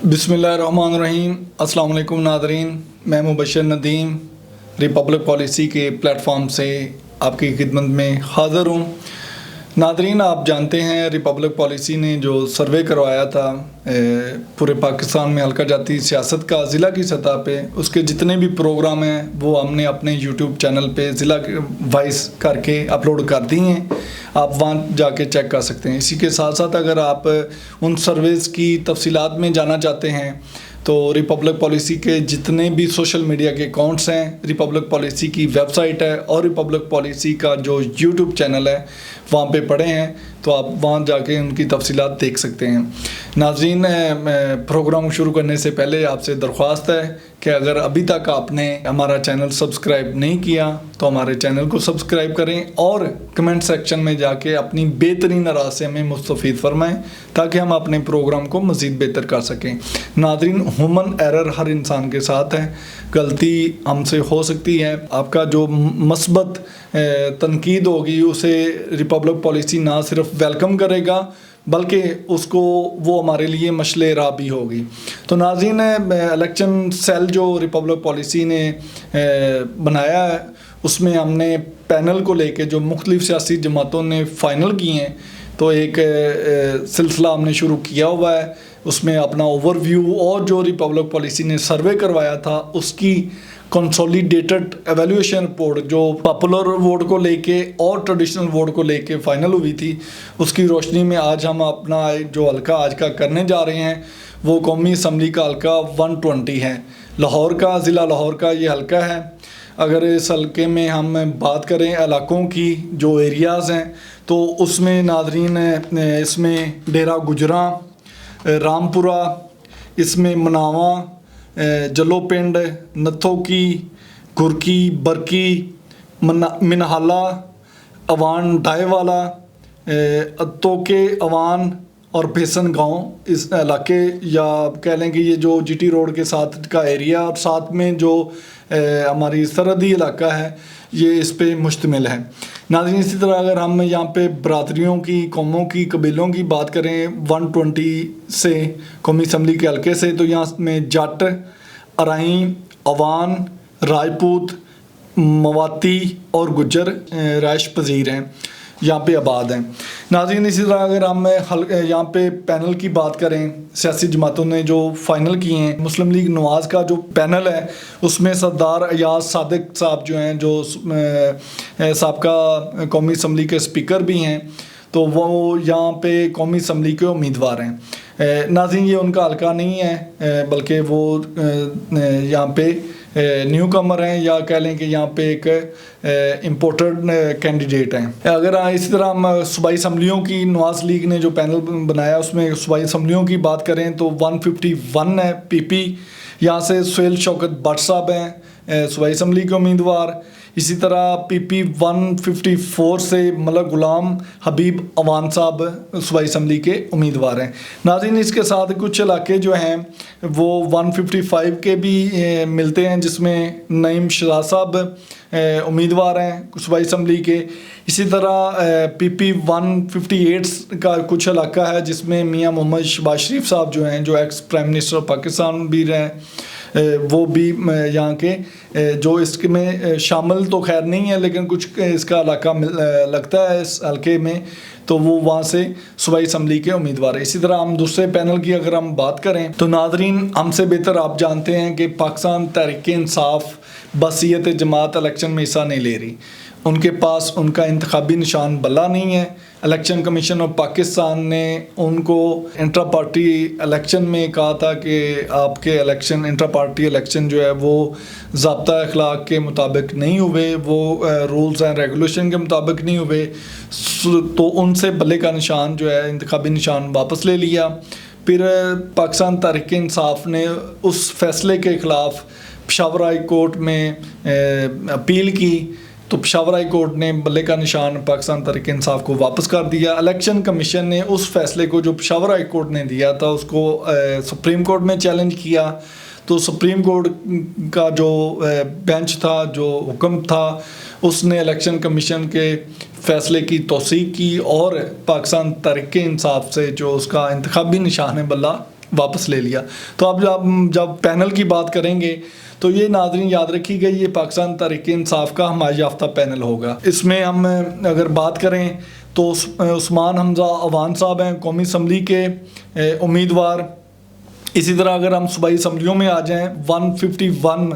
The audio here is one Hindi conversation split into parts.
बिस्मिल्लाहिर्रहमानिर्रहीम। अस्सलाम वालेकुम नादरीन, मैं मुबशर नदीम रिपब्लिक पॉलिसी के प्लेटफॉर्म से आपकी खिदमत में हाज़िर हूँ। नादरीन, आप जानते हैं रिपब्लिक पॉलिसी ने जो सर्वे करवाया था पूरे पाकिस्तान में हल्का जाती सियासत का ज़िला की सतह पे, उसके जितने भी प्रोग्राम हैं वो हमने अपने यूट्यूब चैनल पे ज़िला वाइज करके अपलोड कर दी हैं। आप वहाँ जाके चेक कर सकते हैं। इसी के साथ साथ अगर आप उन सर्वेज़ की तफसीलात में जाना चाहते हैं तो रिपब्लिक पॉलिसी के जितने भी सोशल मीडिया के अकाउंट्स हैं, रिपब्लिक पॉलिसी की वेबसाइट है और रिपब्लिक पॉलिसी का जो यूट्यूब चैनल है वहाँ पे पड़े हैं, तो आप वहाँ जाके उनकी तफसीलात देख सकते हैं। नाज़रीन, प्रोग्राम शुरू करने से पहले आपसे दरख्वास्त है कि अगर अभी तक आपने हमारा चैनल सब्सक्राइब नहीं किया तो हमारे चैनल को सब्सक्राइब करें और कमेंट सेक्शन में जाके अपनी बेहतरीन राय से हमें मुस्तफ़ीद फरमाएं ताकि हम अपने प्रोग्राम को मज़ीद बेहतर कर सकें। नाज़रीन, ह्यूमन एरर हर इंसान के साथ है, गलती हमसे हो सकती है। आपका जो मस्बत तनकीद होगी उसे रिपब्लिक पॉलिसी ना सिर्फ वेलकम करेगा बल्कि उसको वो हमारे लिए मशले राह भी होगी। तो नाज़रीन, इलेक्शन सेल जो रिपब्लिक पॉलिसी ने बनाया है उसमें हमने पैनल को लेके जो मुख्तलिफ सियासी जमातों ने फ़ाइनल किए हैं तो एक सिलसिला हमने शुरू किया हुआ है। उसमें अपना ओवरव्यू और जो रिपब्लिक पॉलिसी ने सर्वे करवाया था उसकी कंसोलिडेटेड एवेल्यूएशन रिपोर्ट जो पॉपुलर वोट को लेके और ट्रेडिशनल वोट को लेके फाइनल हुई थी, उसकी रोशनी में आज हम अपना जो हल्का आज का करने जा रहे हैं वो कौमी असम्बली का हल्का 120 है। लाहौर का, ज़िला लाहौर का ये हल्का है। अगर इस हल्के में हम बात करें इलाकों की, जो एरियाज़ हैं, तो उसमें नाज़रीन इसमें डेरा गुजरा, रामपुरा, इसमें मनावा, जलोपिंड, नथोकी, गुरकी, बरकी, मिनहाला, अवान डायवाला, तोके अवान और बेसन गांव इस इलाके, या कह लें कि ये जो जीटी रोड के साथ का एरिया और साथ में जो हमारी सरहदी इलाका है ये इस पे मुश्तमिल है। नाज़रीन, इसी तरह अगर हम यहाँ पे बरादरियों की, कौमों की, कबीलों की बात करें 120 से कौमी असम्बली के हल्के से, तो यहाँ में जट, अराई, अवान, राजपूत, मवाती और गुज्जर राइश पजीर हैं, यहाँ पे आबाद हैं। नाज़रीन, इसी तरह अगर हम यहाँ पे पैनल की बात करें, सियासी जमातों ने जो फाइनल किए हैं, मुस्लिम लीग नवाज़ का जो पैनल है उसमें सरदार अयाज सादिक साहब जो हैं, जो साबका कौमी असम्बली के स्पीकर भी हैं, तो वो यहाँ पे कौमी असम्बली के उम्मीदवार हैं। नाज़रीन, ये उनका हल्का नहीं है बल्कि वो यहाँ पे न्यू कमर हैं, या कह लें कि यहाँ पे एक इम्पोर्टेड कैंडिडेट हैं। अगर इसी तरह हम सूबाई असम्बलियों की, नवाज़ लीग ने जो पैनल बनाया उसमें सूबाई असम्बलियों की बात करें तो 151 है पीपी। यहाँ से सुहेल शौकत भट्ट साहब हैं सूबाई असम्बली के उम्मीदवार। इसी तरह पीपी 154 से मलक गुलाम हबीब अवान साहब सूबाई असम्बली के उम्मीदवार हैं। नाज़रीन, इसके साथ कुछ इलाके जो हैं वो 155 के भी मिलते हैं जिसमें नईम शाह साहब उम्मीदवार हैं सूबाई असम्बली के। इसी तरह पीपी 158 का कुछ इलाका है जिसमें मियाँ मोहम्मद शहबाज शरीफ साहब जो हैं, जो ex prime minister of Pakistan भी रहे, वो भी यहाँ के जो इसमें शामिल तो खैर नहीं है लेकिन कुछ इसका इलाका लगता है इस हल्के में, तो वो वहाँ से सूबाई असम्बली के उम्मीदवार है। इसी तरह हम दूसरे पैनल की अगर हम बात करें तो नाज़रीन, हमसे बेहतर आप जानते हैं कि पाकिस्तान तहरीक इंसाफ बसीयत जमात इलेक्शन में हिस्सा नहीं ले रही। उनके पास उनका इंतखाबी निशान बल्ला नहीं है। इलेक्शन कमीशन ऑफ पाकिस्तान ने उनको इंट्रा पार्टी इलेक्शन में कहा था कि आपके इलेक्शन, इंट्रा पार्टी इलेक्शन जो है वो ज़ाब्ता अखलाक के मुताबिक नहीं हुए, वो रूल्स एंड रेगुलेशन के मुताबिक नहीं हुए, तो उनसे बल्ले का निशान जो है, इंतखाबी निशान वापस ले लिया। फिर पाकिस्तान तहरीक इंसाफ ने उस फैसले के ख़िलाफ़ पेशावर हाई कोर्ट में अपील की, तो पेशावर हाई कोर्ट ने बल्ले का निशान पाकिस्तान तहरीक इंसाफ को वापस कर दिया। इलेक्शन कमीशन ने उस फैसले को जो पेशावर हाई कोर्ट ने दिया था उसको सुप्रीम कोर्ट में चैलेंज किया, तो सुप्रीम कोर्ट का जो बेंच था, जो हुक्म था, उसने इलेक्शन कमीशन के फ़ैसले की तौसीक की और पाकिस्तान तहरीक इंसाफ से जो उसका इंतखाबी निशान बल्ला वापस ले लिया। तो अब जब पैनल की बात करेंगे तो ये नाज़रीन याद रखिएगा, ये पाकिस्तान तहरीक इंसाफ का हमायत याफ्ता पैनल होगा। इसमें हम अगर बात करें तो उस्मान हमज़ा अवान साहब हैं कौमी असम्बली के उम्मीदवार। इसी तरह अगर हम सूबाई असम्बलियों में आ जाएँ 151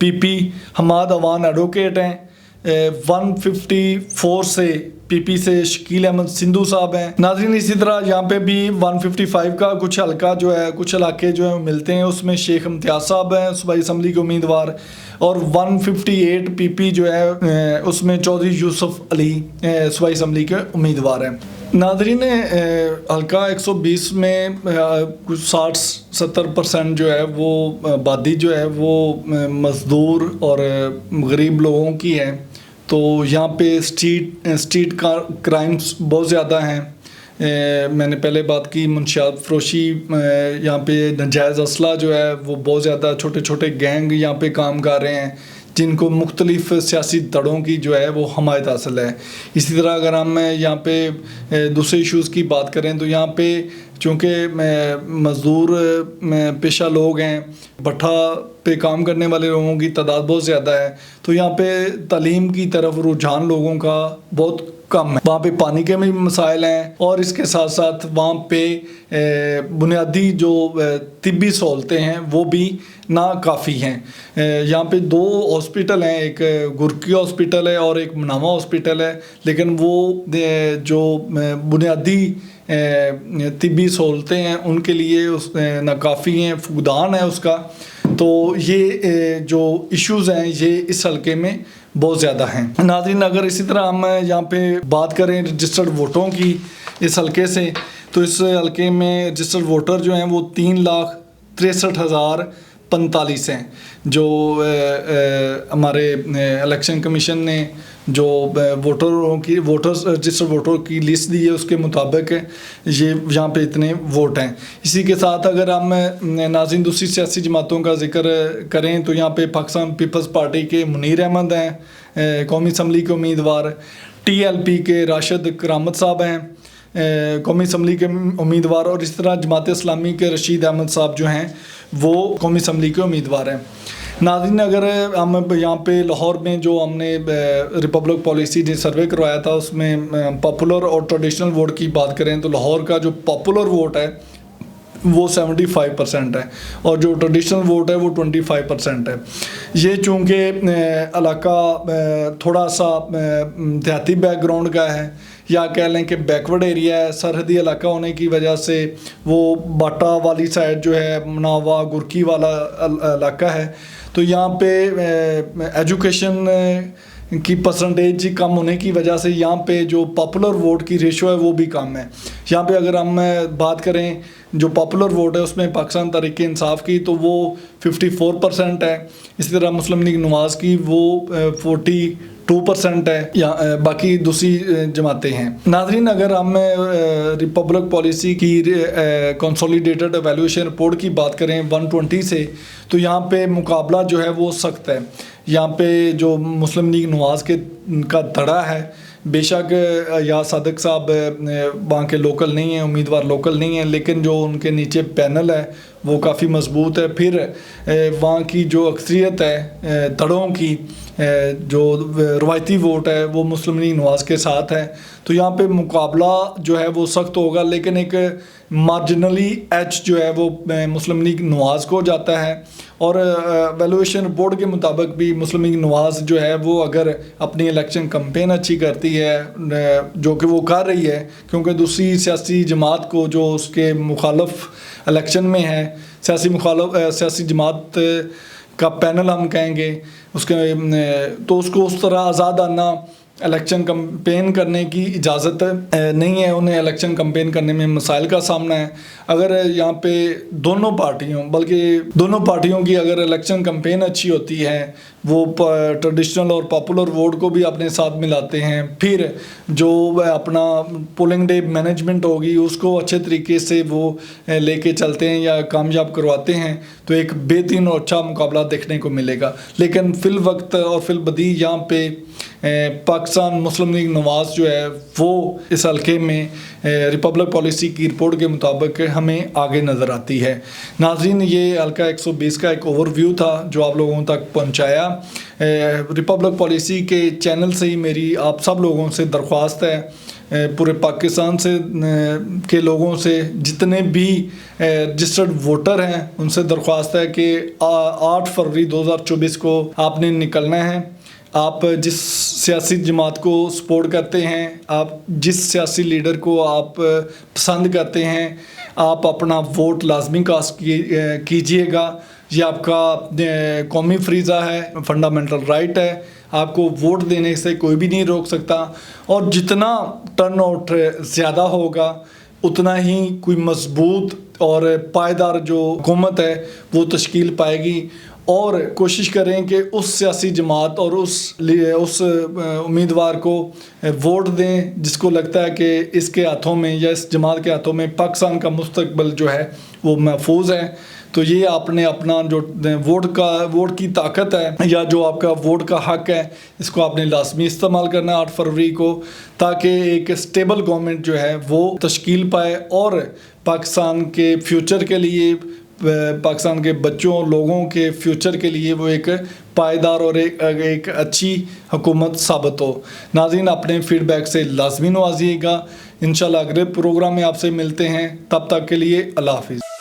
पीपी हमाद अवान एडवोकेट हैं। 154 से पीपी से शकील अहमद सिंधु साहब हैं नाज़रीन। इसी तरह यहाँ पे भी 155 का कुछ हल्का जो है, कुछ इलाके जो है मिलते हैं, उसमें शेख इम्तियाज़ साहब हैं सूबाई असम्बली के उम्मीदवार। और 158 पीपी जो है उसमें चौधरी यूसुफ अली सूबाई असम्बली के उम्मीदवार हैं नाज़रीन। हल्का 120 में कुछ 60-70% जो है वो आबादी जो है वो मज़दूर और गरीब लोगों की है। तो यहाँ पे स्ट्रीट क्राइम्स बहुत ज़्यादा हैं। मैंने पहले बात की मुंशियात फरोशी, यहाँ पे नाजायज़ असला जो है वो बहुत ज़्यादा, छोटे छोटे गैंग यहाँ पे काम कर रहे हैं जिनको मुख्तलिफ़ सियासी दड़ों की जो है वो हमायत हासिल है। इसी तरह अगर हम यहाँ पे दूसरे इश्यूज़ की बात करें तो यहाँ पे चूँकि मज़दूर पेशा लोग हैं, भट्ठा पे काम करने वाले लोगों की तादाद बहुत ज़्यादा है, तो यहाँ पे तालीम की तरफ रुझान लोगों का बहुत कम है। वहाँ पे पानी के भी मसाइल हैं और इसके साथ साथ वहाँ पे बुनियादी जो तिब्बी सहूलतें हैं वो भी ना काफ़ी हैं। यहाँ पे 2 हॉस्पिटल हैं, एक गुरकी हॉस्पिटल है और एक मनावा हॉस्पिटल है, लेकिन वो जो बुनियादी तिब्बी सहूलतें हैं उनके लिए नाकाफ़ी हैं, फुकदान है उसका। तो ये जो इश्यूज़ हैं ये इस हल्के में बहुत ज़्यादा हैं नाज़रीन। अगर इसी तरह हम यहाँ पे बात करें रजिस्टर्ड वोटों की इस हल्के से, तो इस हल्के में रजिस्टर्ड वोटर जो हैं वो 3,63,045 हैं। जो हमारे इलेक्शन कमीशन ने जो वोटर्स रजिस्टर्ड वोटर की लिस्ट दी है उसके मुताबिक ये यहाँ पे इतने वोट हैं। इसी के साथ अगर हम नाज़रीन दूसरी सियासी जमातों का जिक्र करें तो यहाँ पे पाकिस्तान पीपल्स पार्टी के मुनीर अहमद हैं कौमी असम्बली के उम्मीदवार। TLP के राशिद करामत साहब हैं कौमी असम्बली के उम्मीदवार। और इस तरह जमात इस्लामी के रशीद अहमद साहब जो हैं वो कौमी असम्बली के उम्मीदवार हैं नाज़रीन। अगर हम यहाँ पे लाहौर में जो हमने रिपब्लिक पॉलिसी ने सर्वे करवाया था उसमें पॉपुलर और ट्रेडिशनल वोट की बात करें तो लाहौर का जो पॉपुलर वोट है वो 75% है और जो ट्रेडिशनल वोट है वो 25% है। ये चूँकि इलाका थोड़ा सा देहाती बैकग्राउंड का है या कह लें कि बैकवर्ड एरिया है, सरहदी इलाका होने की वजह से वो बाटा वाली साइड जो है मनावा गुरकी वाला इलाका है, तो यहाँ पे एजुकेशन की परसेंटेज कम होने की वजह से यहाँ पे जो पॉपुलर वोट की रेशो है वो भी कम है। यहाँ पे अगर हम बात करें जो पॉपुलर वोट है उसमें पाकिस्तान तहरीक इंसाफ की तो वो 54% है। इसी तरह मुस्लिम लीग नवाज़ की वो 42% है या बाकी दूसरी जमातें हैं नाज़रीन। अगर हम रिपब्लिक पॉलिसी की कंसोलिडेटेड एवेल्यूएशन रिपोर्ट की बात करें 120 से, तो यहाँ पे मुकाबला जो है वो सख्त है। यहाँ पे जो मुस्लिम लीग नवाज़ का धड़ा है, बेशक या सादिक साहब वहाँ के लोकल नहीं हैं, उम्मीदवार लोकल नहीं हैं, लेकिन जो उनके नीचे पैनल है वो काफ़ी मजबूत है। फिर वहाँ की जो अक्सरियत है धड़ों की, जो रवायती वोट है वो मुस्लिम लीग नवाज़ के साथ है। तो यहाँ पे मुकाबला जो है वो सख्त होगा, लेकिन एक मार्जिनली एच जो है वो मुस्लिम लीग नवाज़ को जाता है। और वैल्यूएशन रिपोर्ट के मुताबिक भी मुस्लिम लीग नवाज़ जो है वो अगर अपनी इलेक्शन कैंपेन अच्छी करती है, जो कि वो कर रही है, क्योंकि दूसरी सियासी जमात को जो उसके मुखालफ इलेक्शन में है, सियासी जमात का पैनल हम कहेंगे उसके, तो उसको उस तरह आज़ादाना इलेक्शन कैंपेन करने की इजाज़त नहीं है, उन्हें इलेक्शन कैंपेन करने में मसाइल का सामना है। अगर यहाँ पे दोनों पार्टियों की अगर इलेक्शन कैंपेन अच्छी होती है, वो ट्रेडिशनल और पॉपुलर वोट को भी अपने साथ मिलाते हैं। फिर जो अपना पोलिंग डे मैनेजमेंट होगी उसको अच्छे तरीके से वो लेके चलते हैं या कामयाब करवाते हैं, तो एक बेहतरीन और अच्छा मुकाबला देखने को मिलेगा। लेकिन फिल वक्त और फिल बदी यहाँ पे पाकिस्तान मुस्लिम लीग नवाज जो है वो इस हल्के में रिपब्लिक पॉलिसी की रिपोर्ट के मुताबिक हमें आगे नज़र आती है। नाज़रीन, ये हल्का 120 का एक ओवरव्यू था जो आप लोगों तक पहुंचाया। रिपब्लिक पॉलिसी के चैनल से ही मेरी आप सब लोगों से दरख्वास्त है, पूरे पाकिस्तान से के लोगों से, जितने भी रजिस्टर्ड वोटर हैं उनसे दरख्वास्त है कि 8 फरवरी 2024 को आपने निकलना है। आप जिस सियासी जमात को सपोर्ट करते हैं, आप जिस सियासी लीडर को आप पसंद करते हैं, आप अपना वोट लाजमी कास्ट कीजिएगा। ये आपका कौमी फरीज़ा है, फंडामेंटल राइट है, आपको वोट देने से कोई भी नहीं रोक सकता। और जितना टर्न आउट ज़्यादा होगा उतना ही कोई मजबूत और पायदार जो हुकूमत है वो तश्कील पाएगी। और कोशिश करें कि उस सियासी जमात और उस उम्मीदवार को वोट दें जिसको लगता है कि इसके हाथों में या इस जमात के हाथों में पाकिस्तान का मुस्तकबिल जो है वो महफूज है। तो ये आपने अपना जो वोट की ताकत है या जो आपका वोट का हक है, इसको आपने लाजमी इस्तेमाल करना है 8 फरवरी को, ताकि एक स्टेबल गवर्नमेंट जो है वो तश्कील पाए और पाकिस्तान के फ्यूचर के लिए, पाकिस्तान के बच्चों लोगों के फ्यूचर के लिए वो एक पायदार और एक अच्छी हुकूमत साबित हो। नाज़रीन, अपने फीडबैक से लाजमी नवाजिएगा। इंशाल्लाह अगले प्रोग्राम में आपसे मिलते हैं, तब तक के लिए अल्लाह हाफिज़।